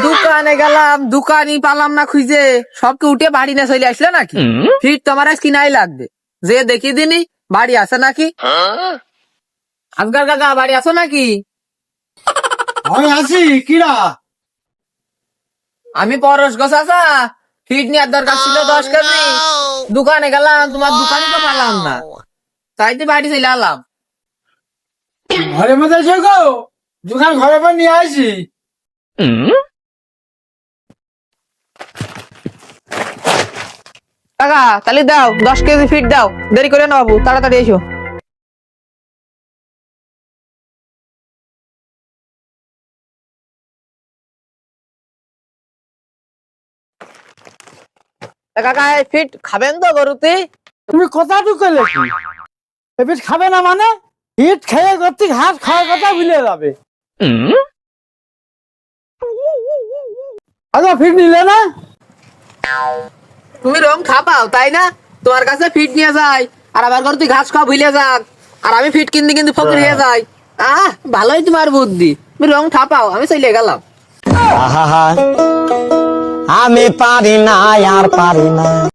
দোকানে গেলাম, দোকানই পালাম না খুঁজে, সবকে উঠে বাড়ি না চলে আসলে নাকি? ফিট তোমার আজ কিনাই লাগবে, যে দেখি দিনই বাড়ি আছে নাকি। আজকাল কাকা বাড়ি আছো নাকি? আমি আছি, কিরা? আমি পরশ গোছাছা, ফিট নেওয়ার দরকার ছিল 10 কেজি। দোকানে গেলাম, তোমার দোকানে তো পালাম না, তাইতে বাড়ি চলে আলাম। ঘরের মধ্যে এসে গো, দোকান ঘরের পর নিয়ে আসি। কাকা তাহলে দাও 10 কেজি ফিট দাও, দেরি করে না বাবু, তাড়াতাড়ি এসো। তা কাকা এই ফিট খাবেন তো গরুতে? তুমি কতটুকু লেখি এবার খাবে না মানে? হিট খেয়ে করতে ঘাস খাওয়ার কথা ভুলে যাবে। আচ্ছা, ফিট নিলে না? তুমি রং খাপাও তাই না? তোমার কাছে ফিট নিয়ে যাই, আর আবার করে তুই ঘাস খাওয়া ভুলে যাক, আর আমি ফিট কিনতে কিন্তু ফকির হয়ে যাই। ভালোই তোমার বুদ্ধি, তুমি রং খাপাও, আমি চলে গেলাম। আমি পারি না আর পারি না।